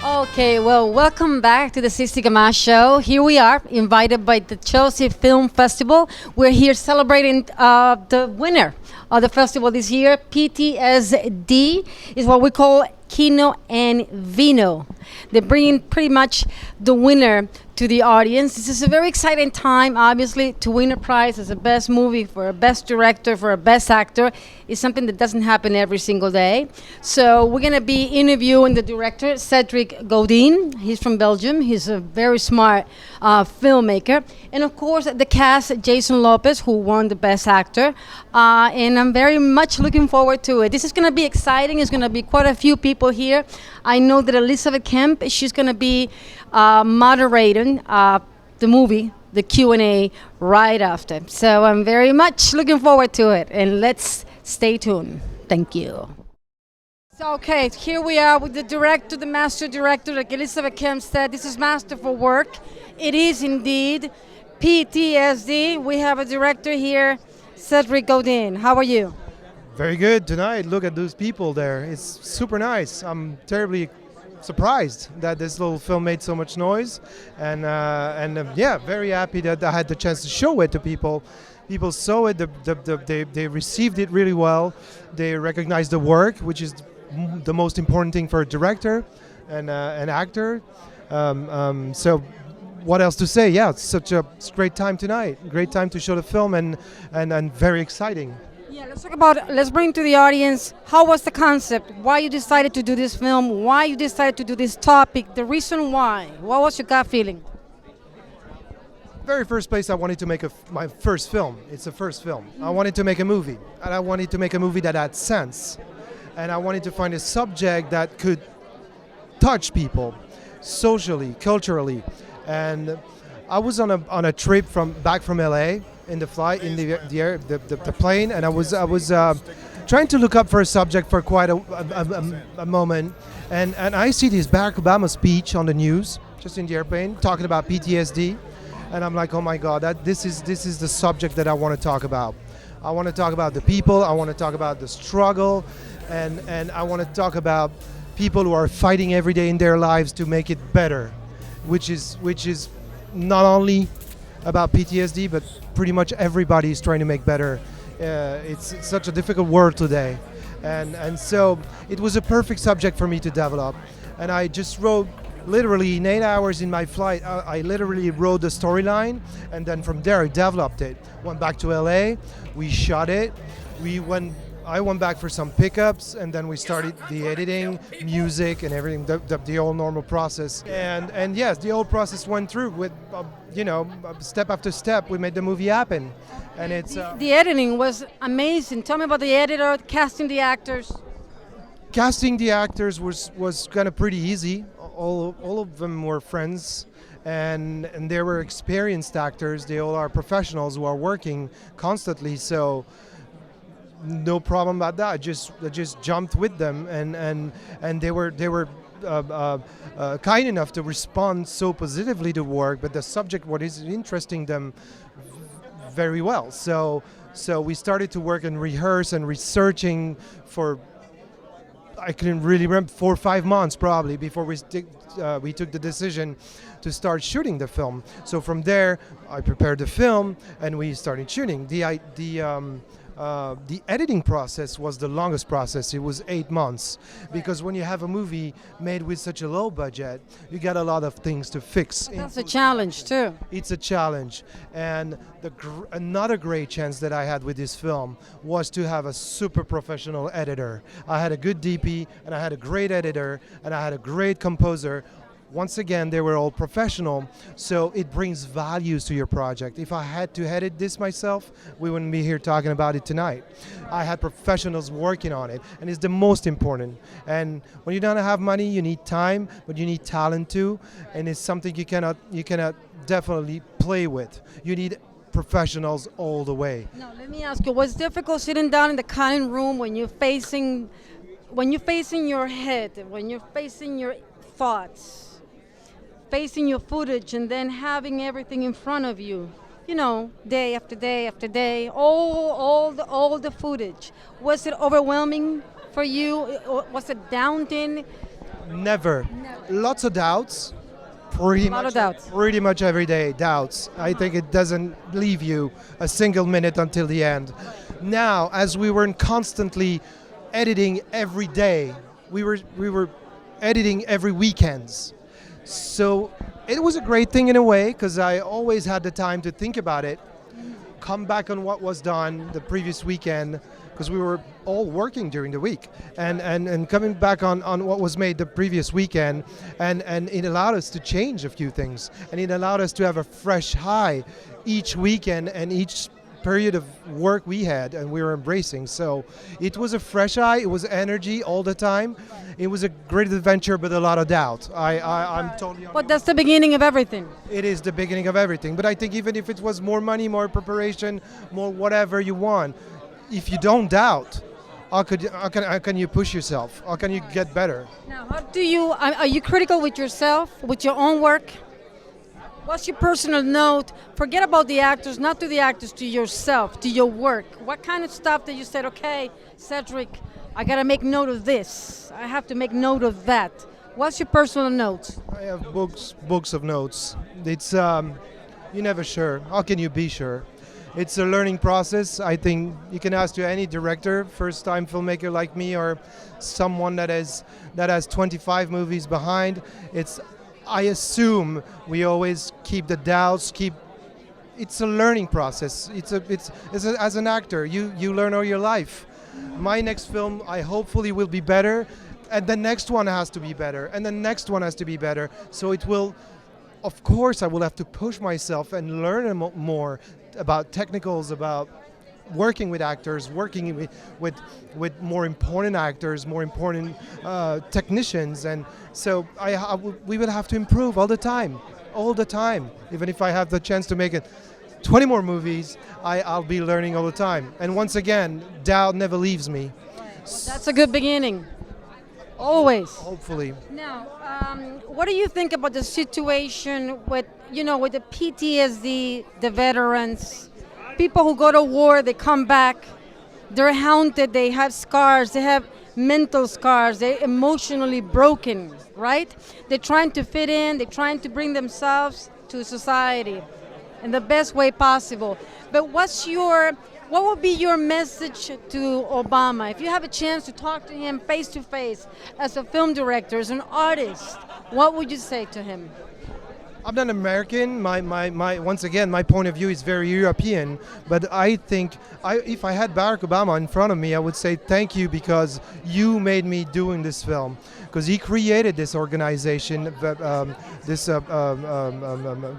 Okay, well, welcome back to the Sissy show. Here we are, invited by the Chelsea Film Festival. We're here celebrating the winner of the festival this year. PTSD is what we call Kino and Vino. They're bringing pretty much the winner to the audience. This is a very exciting time, obviously, to win a prize as a best movie, for a best director, for a best actor. Is something that doesn't happen every single day. So we're going to be interviewing the director, Cedric Godin. He's from Belgium. He's a very smart filmmaker. And of course, the cast, Jason Lopez, who won the best actor. And I'm very much looking forward to it. This is going to be exciting. There's going to be quite a few people here. I know that Elizabeth Kemp, she's going to be moderating the movie, the Q&A right after. So I'm very much looking forward to it. And let's stay tuned. Thank you. So, okay, here we are with the director, the master director, like Elizabeth Kemp said. This is masterful work. It is indeed PTSD. We have a director here, Cedric Godin. How are you? Very good tonight. Look at those people there. It's super nice. I'm terribly surprised that this little film made so much noise, and yeah, very happy that I had the chance to show it to people. People saw it. They received it really well. They recognized the work, which is the most important thing for a director and an actor. So what else to say? Yeah, it's such a great time tonight. Great time to show the film, and very exciting. Yeah, let's bring to the audience, how was the concept? Why you decided to do this film? Why you decided to do this topic? The reason why? What was your gut feeling? Very first place, I wanted to make my first film. It's a first film. I wanted to make a movie, and I wanted to make a movie that had sense. And I wanted to find a subject that could touch people socially, culturally. And I was on a trip back from LA, in the flight, in the plane, and I was trying to look up for a subject for quite a moment, and I see this Barack Obama speech on the news, just in the airplane, talking about PTSD, and I'm like, oh my God, this is the subject that I want to talk about. I want to talk about the people. I want to talk about the struggle, and I want to talk about people who are fighting every day in their lives to make it better, which is not only about PTSD, but pretty much everybody is trying to make better. It's such a difficult world today, and so it was a perfect subject for me to develop. And I just wrote, literally in 8 hours in my flight, I literally wrote the storyline, and then from there I developed it. Went back to LA, we shot it, I went back for some pickups, and then we started the editing, music, and everything, the whole normal process. And yes, the whole process went through with, step after step, we made the movie happen. And it's the editing was amazing. Tell me about the editor, casting the actors. Casting the actors was kind of pretty easy. All of them were friends. And they were experienced actors. They all are professionals who are working constantly. So no problem about that. I just jumped with them, and they were kind enough to respond so positively to work. But the subject, what is interesting them very well. So we started to work and rehearse and researching for, I couldn't really remember, 4 or 5 months probably before we took the decision to start shooting the film. So from there, I prepared the film and we started shooting. The editing process was the longest process. It was 8 months, because when you have a movie made with such a low budget, you got a lot of things to fix. That's a challenge too. It's a challenge, and another great chance that I had with this film was to have a super professional editor. I had a good DP, and I had a great editor, and I had a great composer. Once again, they were all professional, so it brings values to your project. If I had to edit this myself, we wouldn't be here talking about it tonight. I had professionals working on it, and it's the most important. And when you don't have money, you need time, but you need talent too, and it's something you cannot definitely play with. You need professionals all the way. Now, let me ask you, was it difficult sitting down in the cutting room when you're facing your head, when you're facing your thoughts, facing your footage, and then having everything in front of you, day after day after day, all the footage? Was it overwhelming for you? Was it daunting? Never. Lots of doubts. Lot of doubts. Pretty much every day, doubts. I think it doesn't leave you a single minute until the end. Now, as we were constantly editing every day, we were editing every weekends. So it was a great thing in a way because I always had the time to think about it, come back on what was done the previous weekend because we were all working during the week and coming back on what was made the previous weekend and it allowed us to change a few things and it allowed us to have a fresh high each weekend and each period of work we had and we were embracing. So it was a fresh eye, it was energy all the time. It was a great adventure but a lot of doubt. I'm totally But that's the beginning of everything. it is the beginning of everything. But I think even if it was more money, more preparation, more whatever you want, if you don't doubt, how can you push yourself? How can you get better? Now, how do you are you critical with yourself, with your own work? What's your personal note? Forget about the actors, not to the actors, to yourself, to your work. What kind of stuff that you said, okay, Cedric, I gotta make note of this. I have to make note of that. What's your personal notes? I have books of notes. It's you're never sure. How can you be sure? It's a learning process. I think you can ask to any director, first-time filmmaker like me, or someone that has 25 movies behind. I assume we always keep the doubts. It's a learning process. As an actor, you learn all your life. My next film, I hopefully will be better, and the next one has to be better, and the next one has to be better. So it will. Of course, I will have to push myself and learn more about technicals, about working with actors, working with more important actors, more important technicians, and so we will have to improve all the time. Even if I have the chance to make it 20 more movies, I'll be learning all the time. And once again, doubt never leaves me. That's a good beginning. Always. Hopefully. Now, what do you think about the situation with the PTSD, the veterans, people who go to war, they come back, they're haunted, they have scars, they have mental scars, they're emotionally broken, right? They're trying to fit in, they're trying to bring themselves to society in the best way possible. But what would be your message to Obama? If you have a chance to talk to him face to face as a film director, as an artist, what would you say to him? I'm not American. Once again, my point of view is very European. But I think if I had Barack Obama in front of me, I would say thank you because you made me doing this film. Because he created this organization, this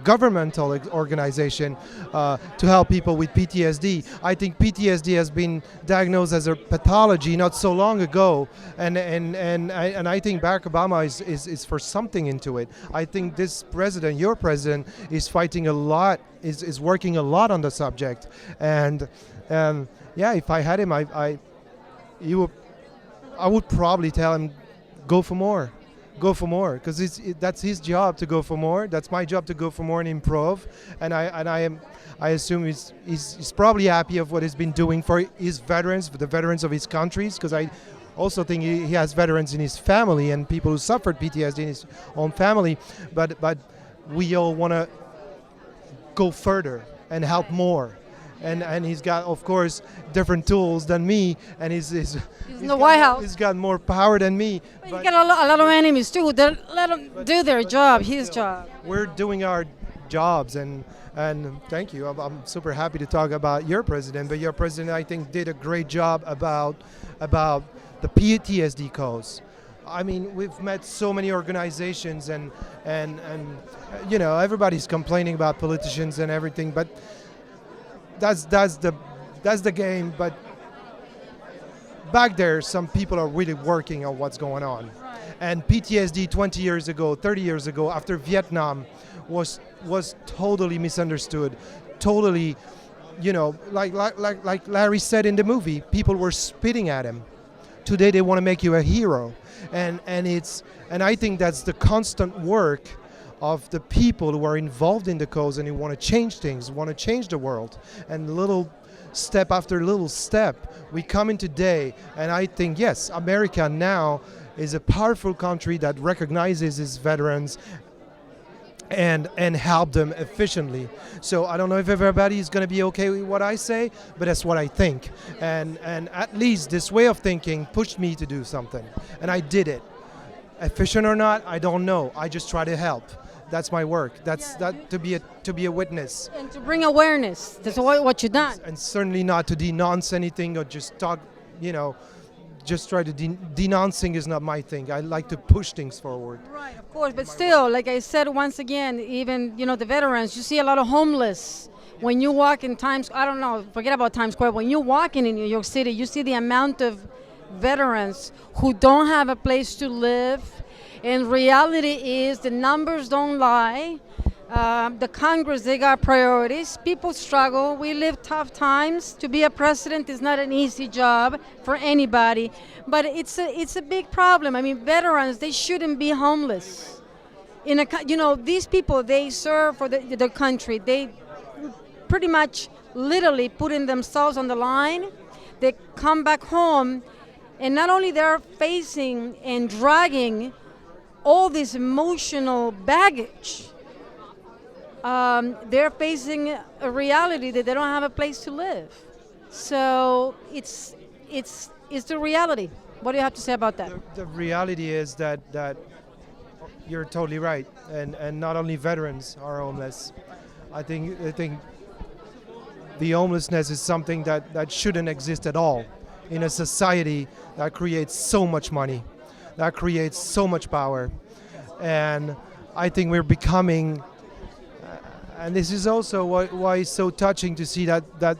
governmental organization to help people with PTSD. I think PTSD has been diagnosed as a pathology not so long ago, and I think Barack Obama is for something into it. I think this president, your president, is fighting a lot, is working a lot on the subject, and yeah, if I had him, I would probably tell him, go for more, because that's his job to go for more. That's my job to go for more and improve. And I assume he's probably happy of what he's been doing for his veterans, for the veterans of his countries, because I also think he has veterans in his family and people who suffered PTSD in his own family. But we all want to go further and help more. And he's got, of course, different tools than me, and he's in the White House. He's got more power than me. But he's got a lot of enemies too. Let him do their job, his job. We're doing our jobs, and thank you. I'm super happy to talk about your president. But your president, I think, did a great job about the PTSD cause. I mean, we've met so many organizations, and everybody's complaining about politicians and everything, but that's the game. But back there, some people are really working on what's going on. Right. And PTSD 20 years ago, 30 years ago, after Vietnam, was totally misunderstood. Totally, like Larry said in the movie, people were spitting at him. Today they want to make you a hero, and I think that's the constant work of the people who are involved in the cause and who want to change things, want to change the world. And little step after little step, we come in today, and I think, yes, America now is a powerful country that recognizes its veterans and help them efficiently. So I don't know if everybody is going to be okay with what I say, but that's what I think. And at least this way of thinking pushed me to do something, and I did it. Efficient or not, I don't know. I just try to help. That's my work. That's to be a witness. And to bring awareness. That's what you've done. And certainly not to denounce anything or just talk, just try to denouncing is not my thing. I like to push things forward. Right, of course, but still, like I said once again, even the veterans, you see a lot of homeless. When you walk in Times, I don't know, forget about Times Square. When you're walking in New York City, you see the amount of veterans who don't have a place to live. And reality is the numbers don't lie. The Congress, they got priorities. People struggle. We live tough times. To be a president is not an easy job for anybody, but it's a big problem. I mean, veterans, they shouldn't be homeless. These people, they serve for the country. They pretty much literally putting themselves on the line. They come back home, and not only they're facing and dragging all this emotional baggage, they're facing a reality that they don't have a place to live. So it's the reality. What do you have to say about that? The reality is that you're totally right, and not only veterans are homeless. I think the homelessness is something that shouldn't exist at all in a society that creates so much money, that creates so much power. And I think we're becoming, and this is also why it's so touching to see that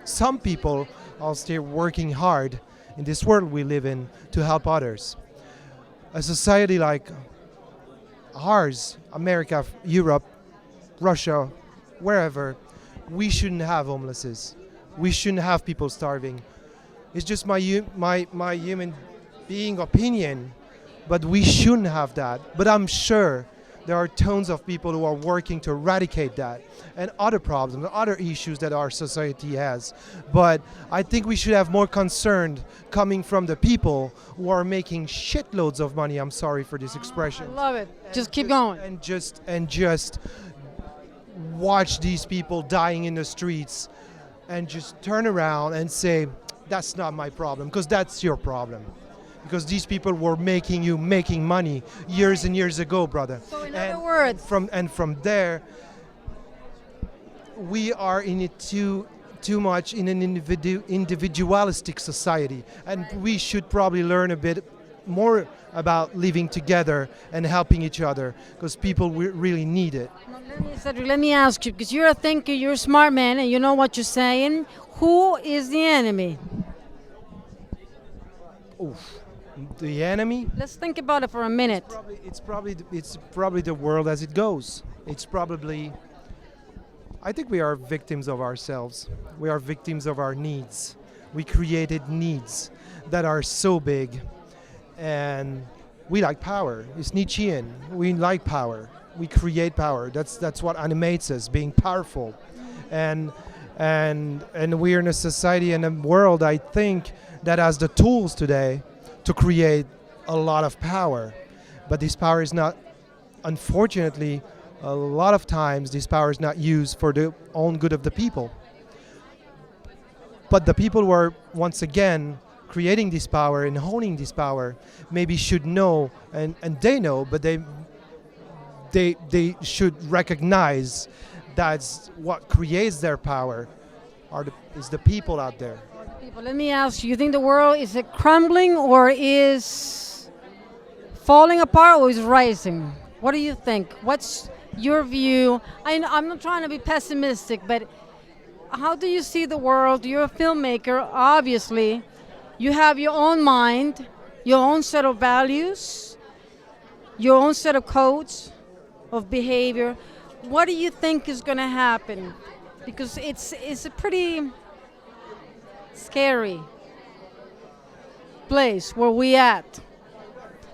some people are still working hard in this world we live in to help others. A society like ours, America, Europe, Russia, wherever, we shouldn't have homelessness. We shouldn't have people starving. It's just my human being opinion, but we shouldn't have that. But I'm sure there are tons of people who are working to eradicate that and other problems, other issues that our society has. But I think we should have more concern coming from the people who are making shitloads of money. I'm sorry for this expression. I love it. Just keep going. And just watch these people dying in the streets and just turn around and say, that's not my problem, because that's your problem. Because these people were making money years and years ago, brother. So in other words, from there, we are in it too much in an individualistic society, and we should probably learn a bit more about living together and helping each other, because people really need it. Cedric, let me ask you, because you're a thinker, you're a smart man, and you know what you're saying. Who is the enemy? Oof. The enemy? Let's think about it for a minute. It's probably the world as it goes. It's probably, I think we are victims of ourselves. We are victims of our needs. We created needs that are so big, and we like power. It's Nietzschean. We like power. We create power. That's what animates us, being powerful. And we're in a society and a world, I think, that has the tools today to create a lot of power. But this power is not, unfortunately, a lot of times this power is not used for the own good of the people. But the people who are, once again, creating this power and honing this power maybe should know, and they know, but they should recognize that's what creates their power is the people out there. Let me ask you, you think the world is it crumbling or is falling apart or is rising? What do you think? What's your view? I'm not trying to be pessimistic, but how do you see the world? You're a filmmaker, obviously. You have your own mind, your own set of values, your own set of codes of behavior. What do you think is going to happen? Because it's a pretty scary place where we at.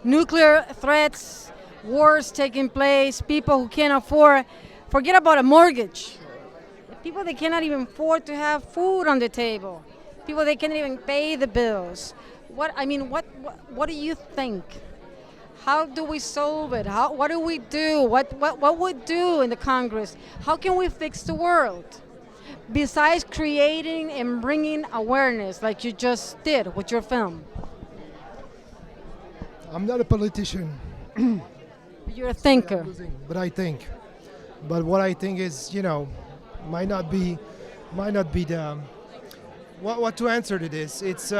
Nuclear threats, wars taking place, people who can't forget about a mortgage. People that cannot even afford to have food on the table. People that can't even pay the bills. what I mean, what do you think? How do we solve it? What do we do? What we do in the Congress? How can we fix the world? Besides creating and bringing awareness, like you just did with your film. I'm not a politician, You're a thinker. but I think. But what I think is, might not be the what to answer to this. It's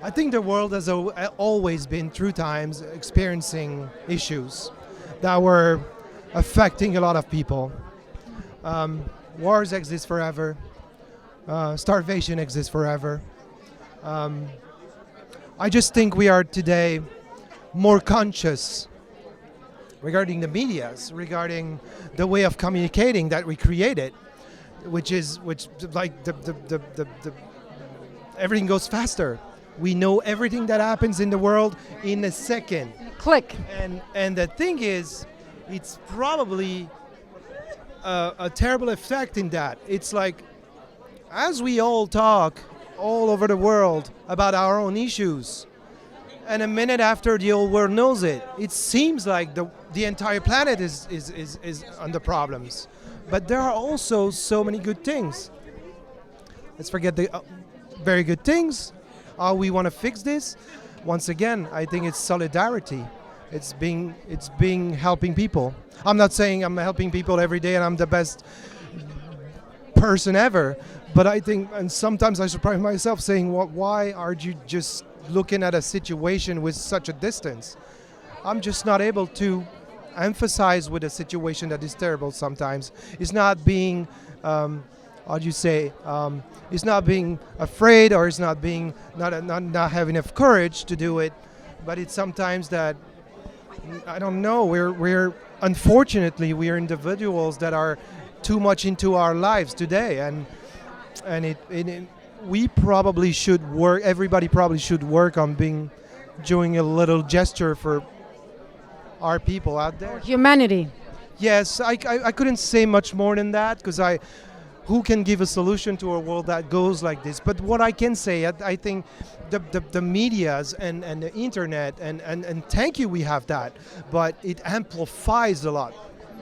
I think the world has always been through times experiencing issues that were affecting a lot of people. Wars exist forever. Starvation exists forever. I just think we are today more conscious regarding the medias, regarding the way of communicating that we created, which like the everything goes faster. We know everything that happens in the world in a second. Click. And the thing is, it's probably a terrible effect in that. It's like, as we all talk all over the world about our own issues, and a minute after the whole world knows it, it seems like the entire planet is under problems. But there are also so many good things. Let's forget the very good things. How we want to fix this? Once again, I think it's solidarity. It's being helping people. I'm not saying I'm helping people every day and I'm the best person ever, but I think, and sometimes I surprise myself saying, why are you just looking at a situation with such a distance? I'm just not able to emphasize with a situation that is terrible sometimes. It's not being, how do you say, it's not being afraid, or it's not being, not having enough courage to do it, but it's sometimes that, I don't know, we're unfortunately, we are individuals that are too much into our lives today, and we probably should work, everybody probably should work on doing a little gesture for our people out there. Humanity. Yes, I couldn't say much more than that, because who can give a solution to a world that goes like this? But what I can say, I think the medias and the internet, and thank you, we have that, but it amplifies a lot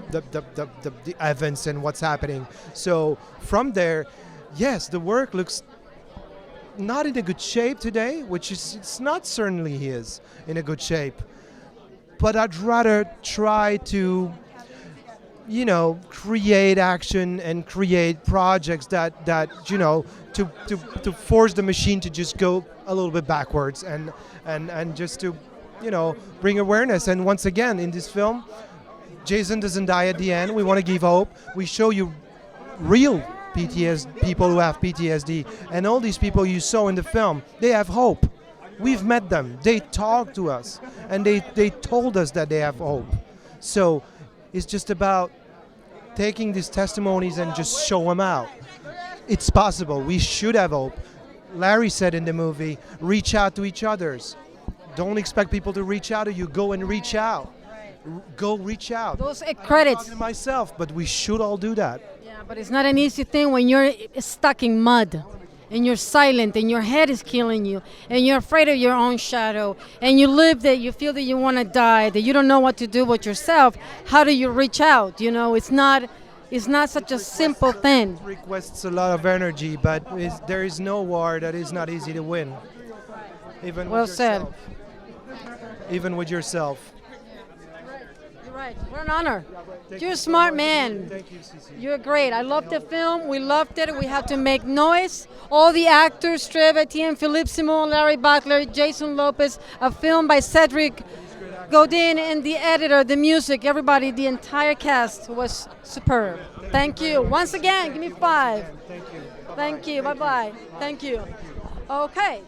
the events and what's happening. So from there, yes, the work looks not in a good shape today, which is, it's not certainly is in a good shape. But I'd rather try to, create action and create projects that to force the machine to just go a little bit backwards and just to, bring awareness. And once again, in this film, Jason doesn't die at the end. We want to give hope. We show you real PTSD, people who have PTSD, and all these people you saw in the film, they have hope. We've met them. They talked to us, and they told us that they have hope. So it's just about taking these testimonies and just show them out. It's possible. We should have hope. Larry said in the movie, reach out to each others. Don't expect people to reach out to you. Go and reach out. Go reach out. Those credits. I'm talking to myself, but we should all do that. Yeah, but it's not an easy thing when you're stuck in mud and you're silent and your head is killing you and you're afraid of your own shadow and you live that you feel that you want to die, that you don't know what to do with yourself. How do you reach out? It's not such a simple thing. It requests a lot of energy, but there is no war that is not easy to win. Even Well with said. yourself. Even with yourself. You're right. What an honor. You're a smart man. Thank you, Sissy. You're great. I loved the film. We loved it. We have to make noise. All the actors, Trev Etienne, Philippe Simon, Larry Butler, Jason Lopez, a film by Cedric Godin, and the editor, the music, everybody, the entire cast was superb. Thank you. Once again, give me 5. Thank you. Thank you. Bye-bye. Thank you. Okay.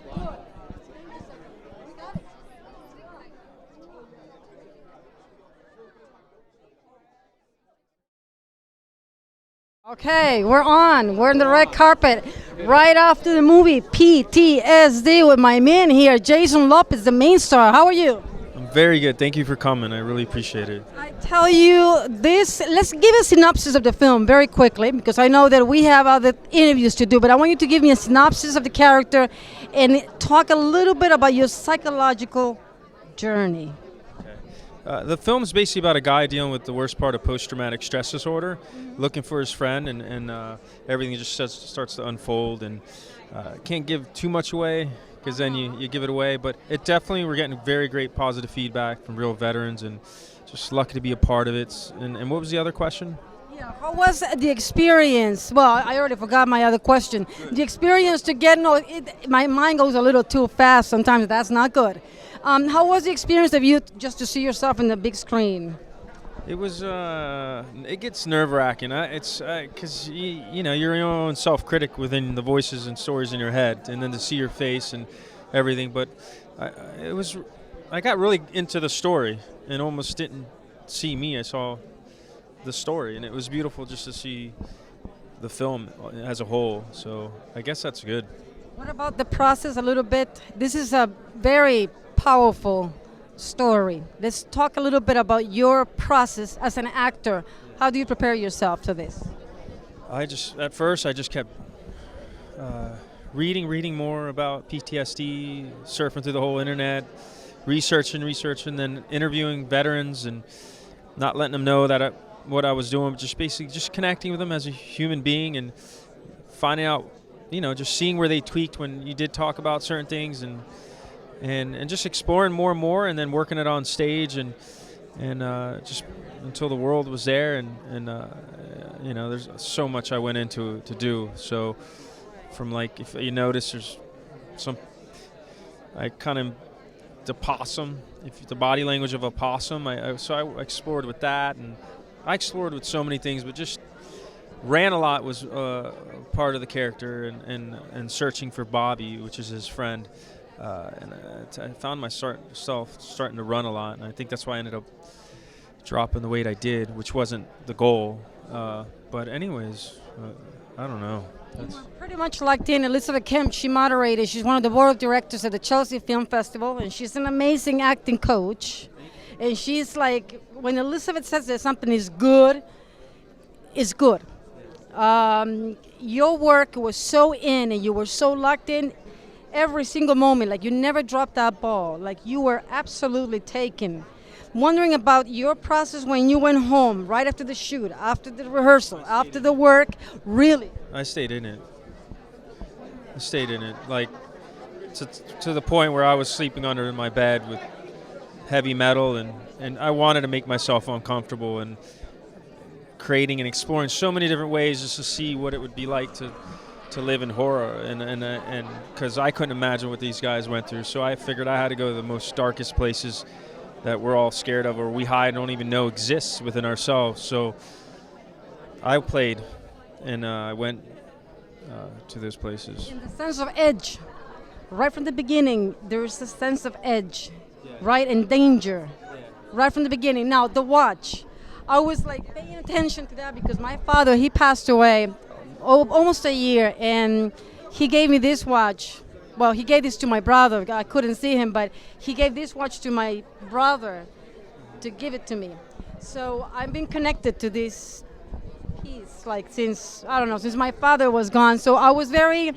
Okay, we're on. We're in the red carpet right after the movie PTSD with my man here, Jason Lopez, the main star. How are you? I'm very good. Thank you for coming. I really appreciate it. tell you this. Let's give a synopsis of the film very quickly because I know that we have other interviews to do, but I want you to give me a synopsis of the character and talk a little bit about your psychological journey. The film is basically about a guy dealing with the worst part of post-traumatic stress disorder, looking for his friend, and everything just starts to unfold. And can't give too much away because then you give it away. But it definitely, we're getting very great positive feedback from real veterans, and just lucky to be a part of it. And what was the other question? Yeah, how was the experience? Well, I already forgot my other question. The experience to get, my mind goes a little too fast sometimes. That's not good. How was the experience of you just to see yourself in the big screen? It was, it gets nerve-wracking. It's because, you're your own self-critic within the voices and stories in your head, and then to see your face and everything. But I got really into the story and almost didn't see me. I saw the story, and it was beautiful just to see the film as a whole. So I guess that's good. What about the process a little bit? This is a very powerful story. Let's talk a little bit about your process as an actor. How do you prepare yourself to this? At first I just kept reading more about PTSD, surfing through the whole internet, researching, then interviewing veterans and not letting them know that what I was doing, just basically just connecting with them as a human being and finding out, just seeing where they tweaked when you did talk about certain things and just exploring more and more, and then working it on stage and just until the world was there, and there's so much I went into to do. So from if you notice, there's I kind of the possum, if the body language of a possum. So I explored with that, and I explored with so many things, but just ran a lot was part of the character, and searching for Bobby, which is his friend. And I found myself starting to run a lot, and I think that's why I ended up dropping the weight I did, which wasn't the goal. But anyways, I don't know. That's pretty much locked in. Elizabeth Kemp, she moderated. She's one of the board of directors at the Chelsea Film Festival, and she's an amazing acting coach. And she's like, when Elizabeth says that something is good, it's good. Your work was so in, and you were so locked in. Every single moment, like you never dropped that ball, like you were absolutely taken. Wondering about your process when you went home, right after the shoot, after the rehearsal, after the work, really? I stayed in it, like to the point where I was sleeping under my bed with heavy metal, and I wanted to make myself uncomfortable, and creating and exploring so many different ways just to see what it would be like to live in horror, and because I couldn't imagine what these guys went through, so I figured I had to go to the most darkest places that we're all scared of, or we hide and don't even know exists within ourselves. So I played, and I went to those places. In the sense of edge, right from the beginning, there's a sense of edge, right, and danger, right from the beginning. Now, the watch, I was paying attention to that because my father, he passed away almost a year, and he gave me this watch. Well, he gave this to my brother. I couldn't see him, but he gave this watch to my brother to give it to me. So I've been connected to this piece since my father was gone. So I was very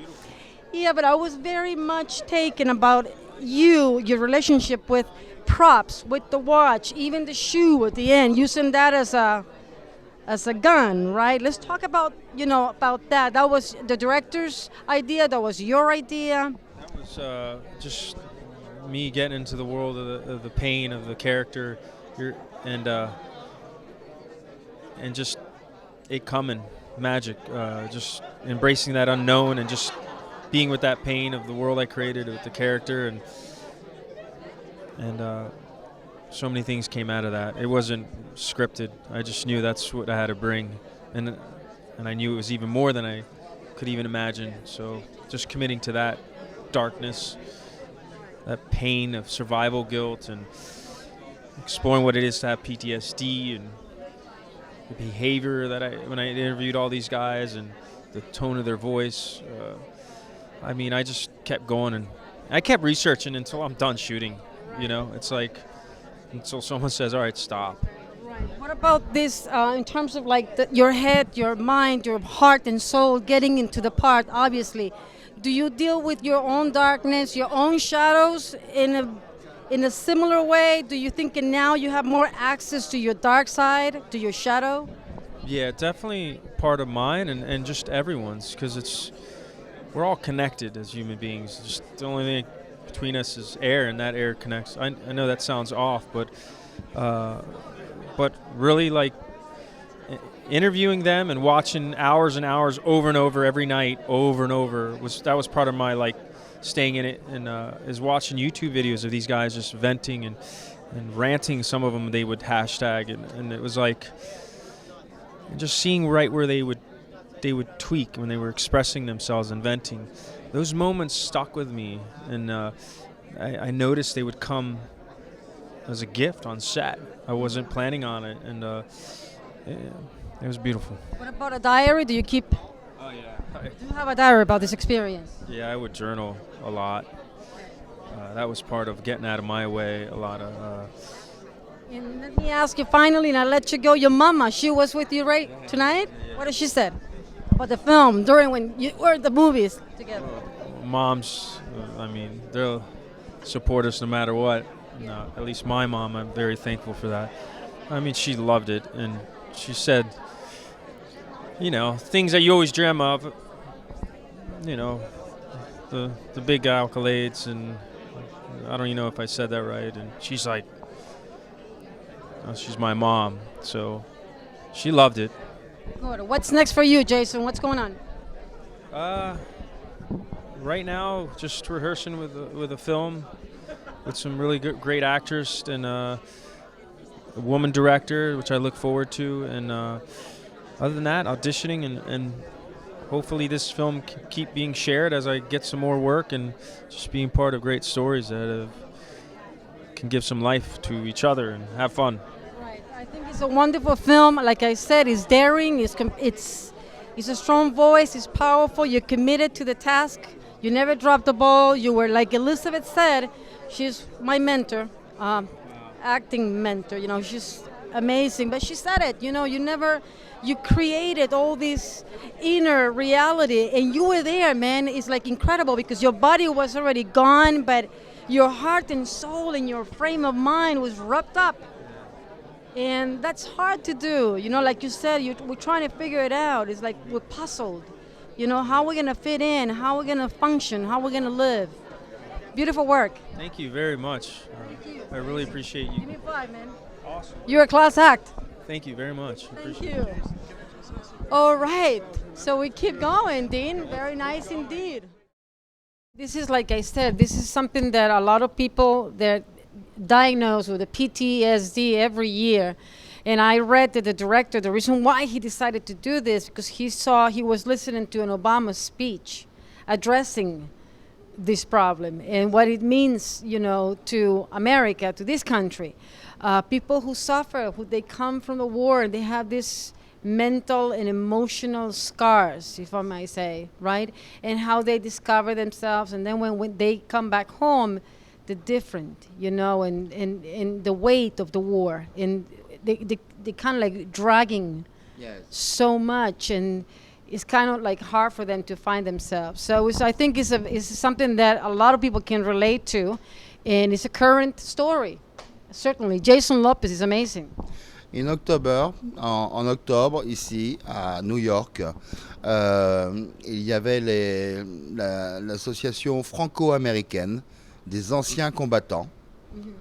much taken about your relationship with props, with the watch, even the shoe at the end, using that as a gun, right? Let's talk about that. That was the director's idea. That was your idea. That was just me getting into the world of the pain of the character, and just it coming magic, just embracing that unknown and just being with that pain of the world I created with the character, and so many things came out of that. It wasn't scripted. I just knew that's what I had to bring, and I knew it was even more than I could even imagine. So just committing to that darkness, that pain of survival guilt, and exploring what it is to have PTSD, and the behavior that when I interviewed all these guys, and the tone of their voice. I just kept going, and I kept researching until I'm done shooting. It's like until someone says, "All right, stop." Right. What about this in terms of like your head, your mind, your heart and soul getting into the part? Obviously, do you deal with your own darkness, your own shadows in a similar way? Do you think now you have more access to your dark side, to your shadow? Yeah, definitely part of mine and just everyone's, because we're all connected as human beings. Just the only thing between us is air, and that air connects. I know that sounds off, but really, like, interviewing them and watching hours and hours over and over every night, over and over, was part of my, like, staying in it, and is watching YouTube videos of these guys just venting and ranting. Some of them they would hashtag, and it was like, and just seeing right where they would tweak when they were expressing themselves and venting. Those moments stuck with me, and I noticed they would come as a gift on set. I wasn't planning on it, and it was beautiful. What about a diary? Do you keep? Oh yeah. Do you have a diary about this experience? Yeah, I would journal a lot. That was part of getting out of my way. A lot of. And let me ask you finally, and I'll let you go. Your mama, she was with you right tonight? Yeah. What did she said about the film during when you were at the movies together? Moms, I mean, they'll support us no matter what. No, at least my mom, I'm very thankful for that. I mean, she loved it, and she said, things that you always dream of, the big accolades, and I don't even know if I said that right. And she's like, she's my mom, so she loved it. Good. What's next for you, Jason? What's going on? Right now, just rehearsing with a film with some really great actors and a woman director, which I look forward to. And other than that, auditioning and hopefully this film keep being shared as I get some more work, and just being part of great stories that can give some life to each other and have fun. Right. I think it's a wonderful film. Like I said, it's daring. It's a strong voice. It's powerful. You're committed to the task. You never dropped the ball. You were, like Elizabeth said, she's my mentor, acting mentor. She's amazing. But she said it. You created all this inner reality, and you were there, man. It's like incredible because your body was already gone, but your heart and soul and your frame of mind was wrapped up. And that's hard to do. Like you said, we're trying to figure it out. It's like we're puzzled. How we're going to fit in, how we're going to function, how we're going to live. Beautiful work. Thank you very much. I really appreciate you. Give me 5, man. Awesome. You're a class act. Thank you very much. Thank you. All right. So we keep going, Dean. Very nice indeed. This is, like I said, this is something that a lot of people, they're diagnosed with a PTSD every year. And I read that the director, the reason why he decided to do this, because he was listening to an Obama speech addressing this problem and what it means, to America, to this country. People who suffer, they come from the war, and they have this mental and emotional scars, if I might say, right? And how they discover themselves, and then when they come back home, they're different, and the weight of the war, and they kind of like dragging so much, and it's kind of like hard for them to find themselves. So I think it's something that a lot of people can relate to, and it's a current story. Certainly, Jason Lopez is amazing. En octobre, ici, à New York, il y avait l'association franco-américaine des anciens combattants,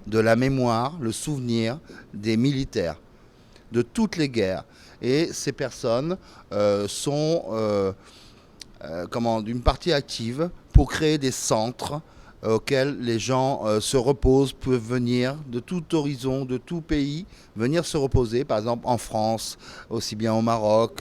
de la mémoire, le souvenir des militaires, de toutes les guerres. Et ces personnes sont d'une partie active pour créer des centres auxquels les gens se reposent, peuvent venir de tout horizon, de tout pays, venir se reposer, par exemple en France, aussi bien au Maroc,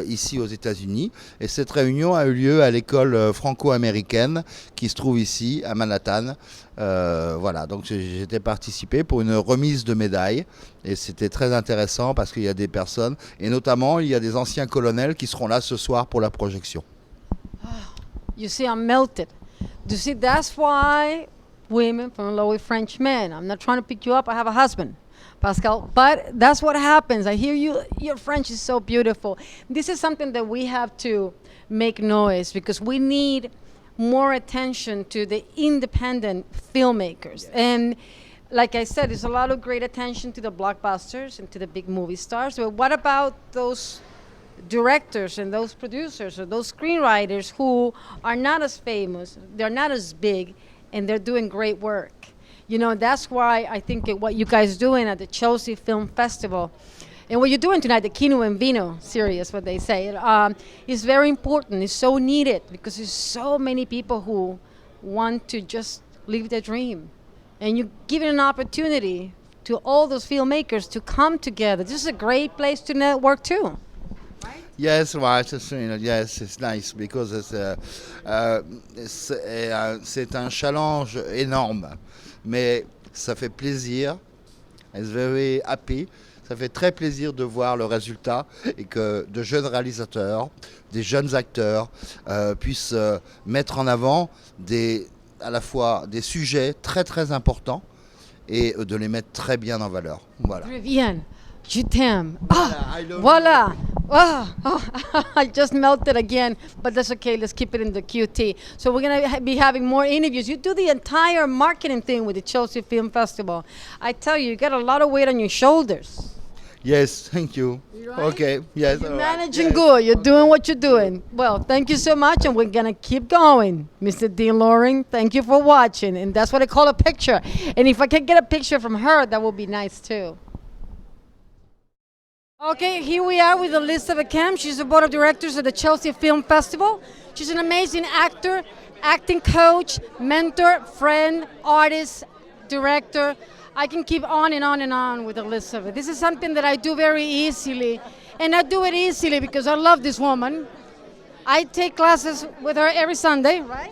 ici aux États-Unis. Et cette réunion a eu lieu à l'école franco-américaine qui se trouve ici, à Manhattan. Voilà, donc j'étais participé pour une remise de médailles et c'était très intéressant parce qu'il y a des personnes, et notamment il y a des anciens colonels qui seront là ce soir pour la projection. You see, I'm melted. You see, that's why women fall in love with French men. I'm not trying to pick you up. I have a husband. Pascal. But that's what happens. I hear you. Your French is so beautiful. This is something that we have to make noise because we need more attention to the independent filmmakers. And like I said, there's a lot of great attention to the blockbusters and to the big movie stars. But what about those directors and those producers or those screenwriters who are not as famous, they're not as big, and they're doing great work? You know, that's why I think what you guys doing at the Chelsea Film Festival and what you're doing tonight, the Kino and Vino series, what they say, is very important. It's so needed because there's so many people who want to just live their dream. And you're giving an opportunity to all those filmmakers to come together. This is a great place to network too. Yes, right. Yes, it's nice because c'est un challenge énorme, mais ça fait plaisir. It's very happy. Ça fait très plaisir de voir le résultat et que de jeunes réalisateurs, des jeunes acteurs puissent mettre en avant à la fois des sujets très très importants et de les mettre très bien en valeur. Voilà. Très bien. Je t'aime. I love Voila. I just melted again, but that's okay. Let's keep it in the QT. So we're going to be having more interviews. You do the entire marketing thing with the Chelsea Film Festival. I tell you, you got a lot of weight on your shoulders. Yes, thank you. Right? Okay, yes. You're all right. managing Yes. good. You're doing what you're doing. Well, thank you so much, and we're going to keep going. Mr. Dean Loring, thank you for watching. And that's what I call a picture. And if I can get a picture from her, that would be nice, too. Okay, here we are with Elizabeth Kemp. She's the board of directors of the Chelsea Film Festival. She's an amazing actor, acting coach, mentor, friend, artist, director. I can keep on and on and on with Elizabeth. This is something that I do very easily. And I do it easily because I love this woman. I take classes with her every Sunday, right?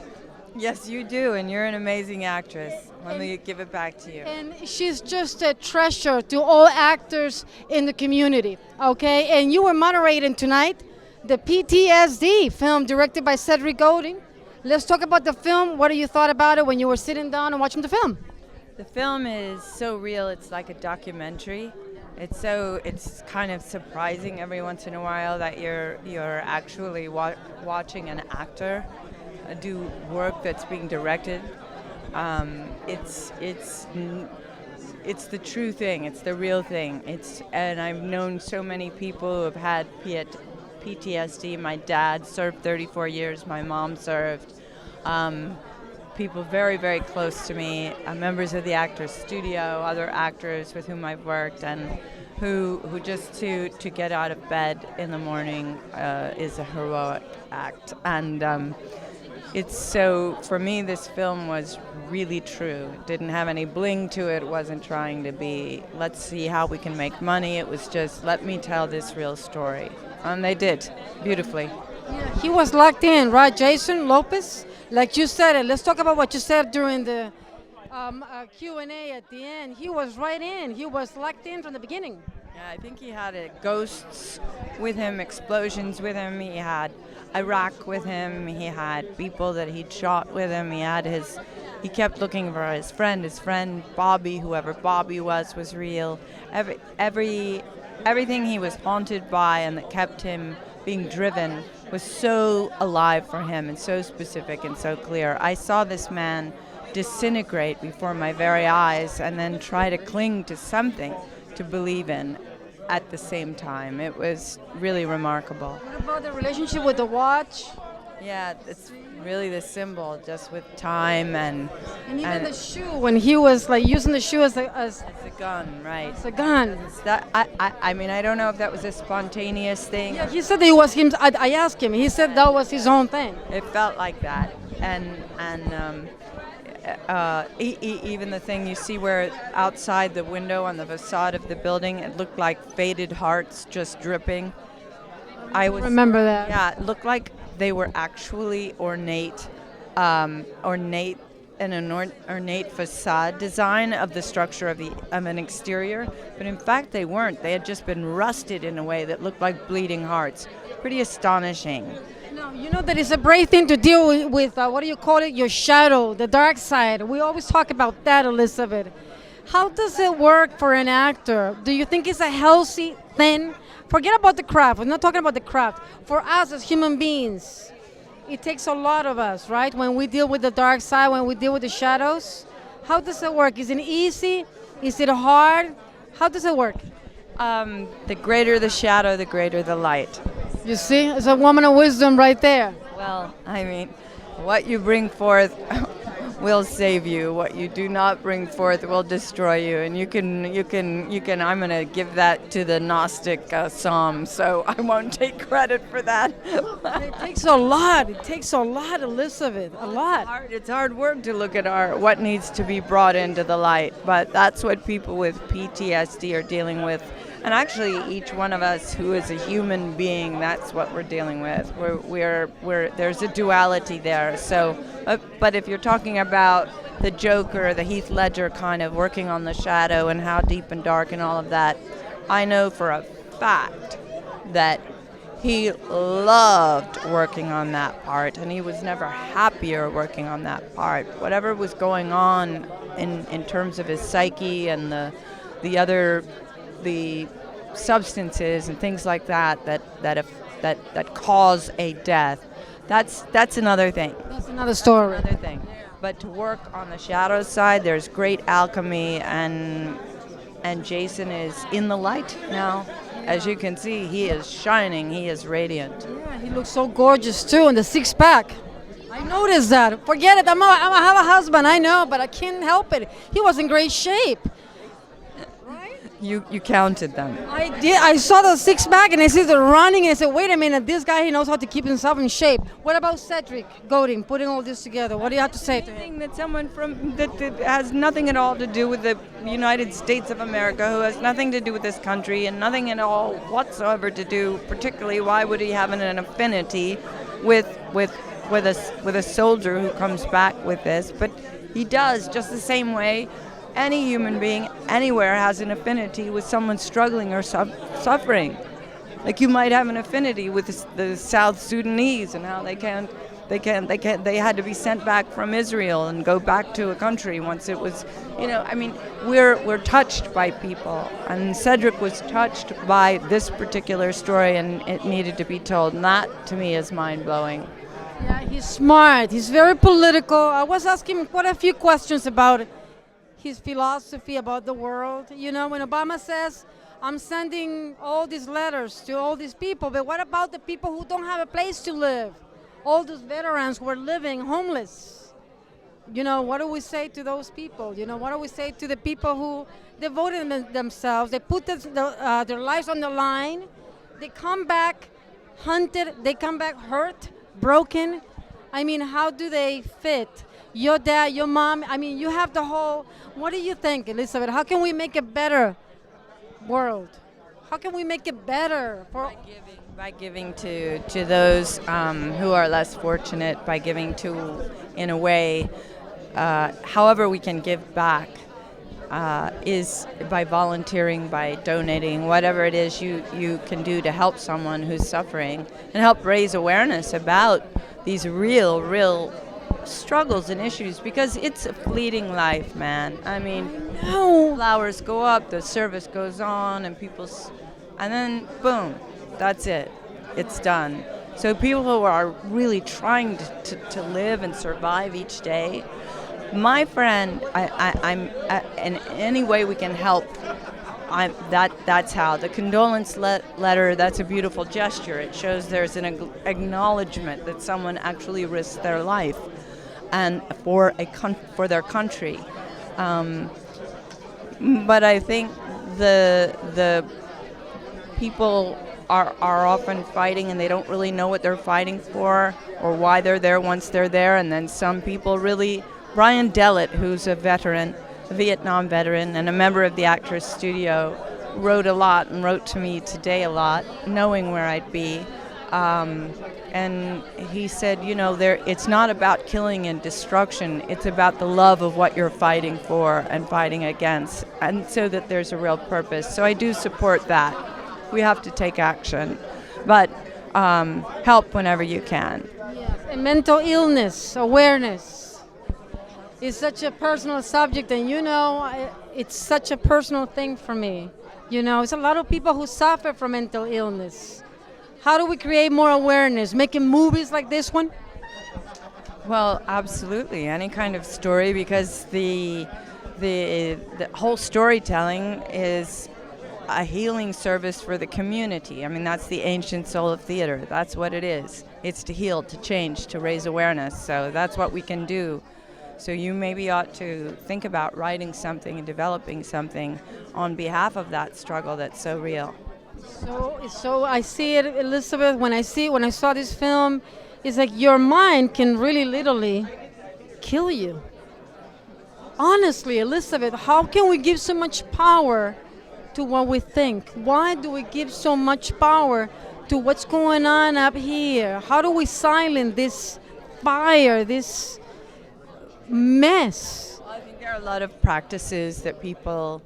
Yes, you do, and you're an amazing actress. Let me give it back to you. And she's just a treasure to all actors in the community, okay? And you were moderating tonight the PTSD film directed by Cedric Godin. Let's talk about the film. What you thought about it when you were sitting down and watching the film? The film is so real, it's like a documentary. It's kind of surprising every once in a while that you're actually watching an actor do work that's being directed. It's the true thing. It's the real thing. And I've known so many people who have had PTSD. My dad served 34 years. My mom served. People very, very close to me, members of the Actors Studio, other actors with whom I've worked, and who just to get out of bed in the morning is a heroic act. And it's so, for me, this film was really true. It didn't have any bling to it. It wasn't trying to be, let's see how we can make money. It was just, let me tell this real story. And they did, beautifully. Yeah, he was locked in, right, Jason Lopez? Like you said it. Let's talk about what you said during the Q&A at the end. He was right in. He was locked in from the beginning. Yeah, I think he had ghosts with him, explosions with him. He had Iraq with him. He had people that he'd shot with him. He kept looking for his friend Bobby, whoever Bobby was real. Everything he was haunted by and that kept him being driven was so alive for him and so specific and so clear. I saw this man disintegrate before my very eyes and then try to cling to something to believe in at the same time. It was really remarkable. What about the relationship with the watch? Yeah, it's really the symbol, just with time and even the shoe, when he was like using the shoe as it's a gun, right? a gun. I mean, I don't know if that was a spontaneous thing. Yeah, he said that it was him. I asked him. He said that was his own thing. It felt like that, and even the thing you see where outside the window on the facade of the building, it looked like faded hearts just dripping. I remember that. Yeah, it looked like they were actually ornate facade design of the structure of an exterior, but in fact they weren't. They had just been rusted in a way that looked like bleeding hearts. Pretty astonishing. No, you know that it's a brave thing to deal with what do you call it? Your shadow, the dark side. We always talk about that, Elizabeth. How does it work for an actor? Do you think it's a healthy thing? Forget about the craft. We're not talking about the craft. For us as human beings, it takes a lot of us, right? When we deal with the dark side, when we deal with the shadows, how does it work? Is it easy? Is it hard? How does it work? The greater the shadow, the greater the light. You see, it's a woman of wisdom right there. Well, I mean, what you bring forth will save you. What you do not bring forth will destroy you. And you can. I'm going to give that to the Gnostic Psalm, so I won't take credit for that. It takes a lot. It takes a lot, Elizabeth. A lot. It's hard work to look at what needs to be brought into the light, but that's what people with PTSD are dealing with. And actually, each one of us who is a human being, that's what we're dealing with. There's a duality there. So, but if you're talking about the Joker, the Heath Ledger kind of working on the shadow and how deep and dark and all of that, I know for a fact that he loved working on that part, and he was never happier working on that part. Whatever was going on in terms of his psyche and the substances and things like that cause a death. That's another thing. That's another story. Another thing. But to work on the shadow side, there's great alchemy, and Jason is in the light now. As you can see, he is shining. He is radiant. Yeah, he looks so gorgeous too, and the six-pack. I noticed that. Forget it. I have a husband. I know, but I can't help it. He was in great shape. You counted them. I did. I saw the six-pack, and I see the running, and I said, "Wait a minute. This guy, he knows how to keep himself in shape." What about Cedric Godin putting all this together? What do you have to say to him? That someone that has nothing at all to do with the United States of America, who has nothing to do with this country, and nothing at all whatsoever to do. Particularly, why would he have an affinity with a soldier who comes back with this? But he does, just the same way any human being anywhere has an affinity with someone struggling or suffering. Like you might have an affinity with the South Sudanese and how they had to be sent back from Israel and go back to a country once it was, I mean, we're touched by people, and Cedric was touched by this particular story, and it needed to be told. And that to me is mind-blowing. Yeah, he's smart. He's very political. I was asking quite a few questions about his philosophy about the world. When Obama says, I'm sending all these letters to all these people, but what about the people who don't have a place to live? All those veterans who are living homeless. What do we say to those people? What do we say to the people who devoted themselves? They put their lives on the line. They come back hunted. They come back hurt, broken. I mean, how do they fit? Your dad, your mom, I mean, you have the whole. What do you think, Elizabeth? How can we make a better world? How can we make it better? By giving to those who are less fortunate, by giving to, in a way, however we can give back, is by volunteering, by donating, whatever it is you can do to help someone who's suffering and help raise awareness about these real struggles and issues, because it's a fleeting life, man. I mean, flowers go up, the service goes on, and and then boom, that's it. It's done. So people who are really trying to live and survive each day, my friend, I'm in any way we can help. That's how. The condolence letter, that's a beautiful gesture. It shows there's an acknowledgement that someone actually risked their life and for their country. But I think the people are often fighting, and they don't really know what they're fighting for or why they're there once they're there. And then some people really. Brian Dellett, who's a Vietnam veteran and a member of the Actors Studio, wrote a lot and wrote to me today a lot, knowing where I'd be. And he said, it's not about killing and destruction. It's about the love of what you're fighting for and fighting against, and so that there's a real purpose. So I do support that. We have to take action, but help whenever you can. Yes, and mental illness awareness is such a personal subject, and it's such a personal thing for me. You know, it's a lot of people who suffer from mental illness. How do we create more awareness? Making movies like this one? Well, absolutely. Any kind of story, because the whole storytelling is a healing service for the community. I mean, that's the ancient soul of theater. That's what it is. It's to heal, to change, to raise awareness. So that's what we can do. So you maybe ought to think about writing something and developing something on behalf of that struggle that's so real. So I see it, Elizabeth. When I saw this film, it's like your mind can really literally kill you. Honestly, Elizabeth, how can we give so much power to what we think? Why do we give so much power to what's going on up here? How do we silence this fire, this mess? I think there are a lot of practices that people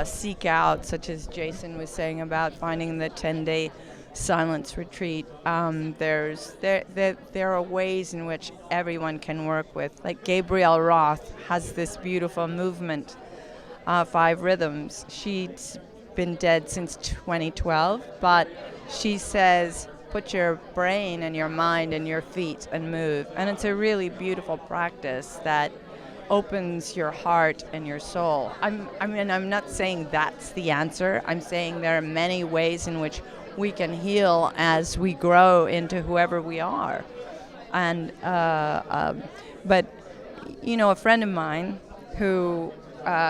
seek out, such as Jason was saying about finding the 10-day silence retreat. There are ways in which everyone can work with. Like Gabrielle Roth has this beautiful movement, 5 Rhythms. She's been dead since 2012, but she says, put your brain and your mind and your feet and move. And it's a really beautiful practice that opens your heart and your soul. I'm not saying that's the answer. I'm saying there are many ways in which we can heal as we grow into whoever we are. And but you know, a friend of mine who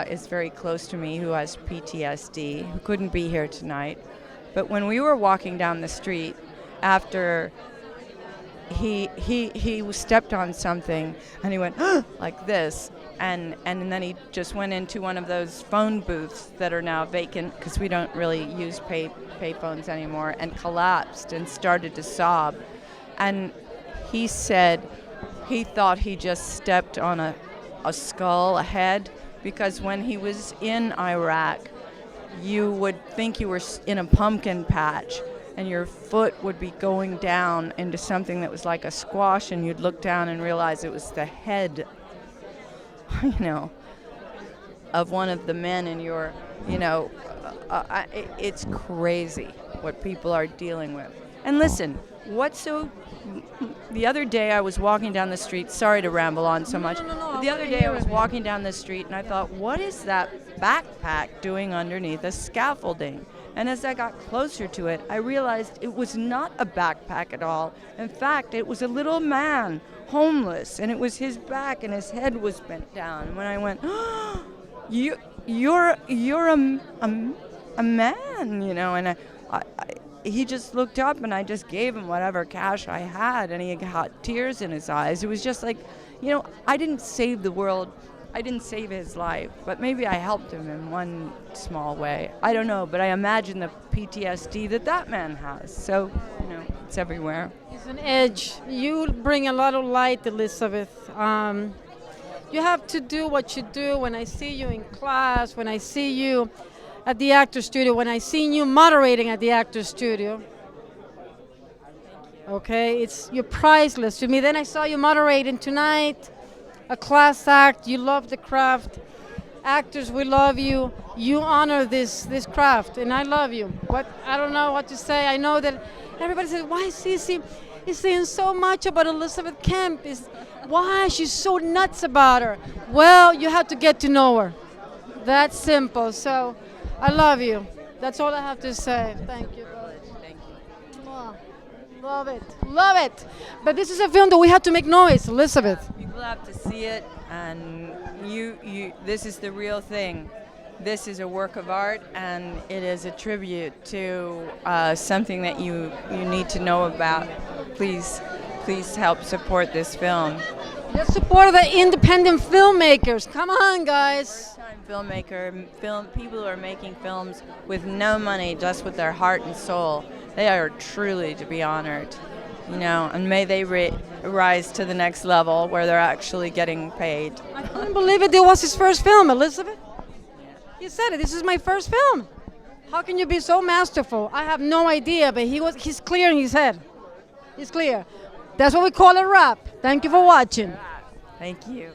is very close to me, who has PTSD, who couldn't be here tonight, but when we were walking down the street after he stepped on something and he went like this, and then he just went into one of those phone booths that are now vacant because we don't really use pay phones anymore, and collapsed and started to sob. And he said he thought he just stepped on a skull, a head, because when he was in Iraq, you would think you were in a pumpkin patch, and your foot would be going down into something that was like a squash, and you'd look down and realize it was the head, you know, of one of the men in your, you know, it's crazy what people are dealing with. And listen, the other day I was walking down the street, sorry to ramble on so much, but the other day I was walking down the street and I thought, what is that backpack doing underneath a scaffolding? And as I got closer to it, I realized it was not a backpack at all. In fact, it was a little man, homeless, and it was his back and his head was bent down. And when I went, oh, you're a man, you know, and he just looked up and I just gave him whatever cash I had, and he got tears in his eyes. It was just like, you know, I didn't save the world. I didn't save his life, but maybe I helped him in one small way. I don't know, but I imagine the PTSD that man has. So, you know, it's everywhere. It's an edge. You bring a lot of light, Elizabeth. You have to do what you do. When I see you in class, when I see you at the Actors Studio, when I see you moderating at the Actors Studio, okay, you're priceless to me. Then I saw you moderating tonight, a class act. You love the craft. Actors, we love you. You honor this craft, and I love you. But I don't know what to say. I know that everybody says, why Sissy is saying so much about Elizabeth Kemp? Why she's so nuts about her? Well, you have to get to know her. That's simple. So I love you. That's all I have to say. Thank you. Thank you. Oh, love it. Love it. But this is a film that we have to make noise, Elizabeth. People have to see it, and this is the real thing. This is a work of art, and it is a tribute to something that you need to know about. Please help support this film. Let's support the independent filmmakers. Come on, guys. People who are making films with no money, just with their heart and soul. They are truly to be honored, you know, and may they rise to the next level where they're actually getting paid. I couldn't believe it. It was his first film, Elizabeth. Yeah. He said it. This is my first film. How can you be so masterful? I have no idea, but he's clear in his head. He's clear. That's what we call a rap. Thank you for watching. Thank you.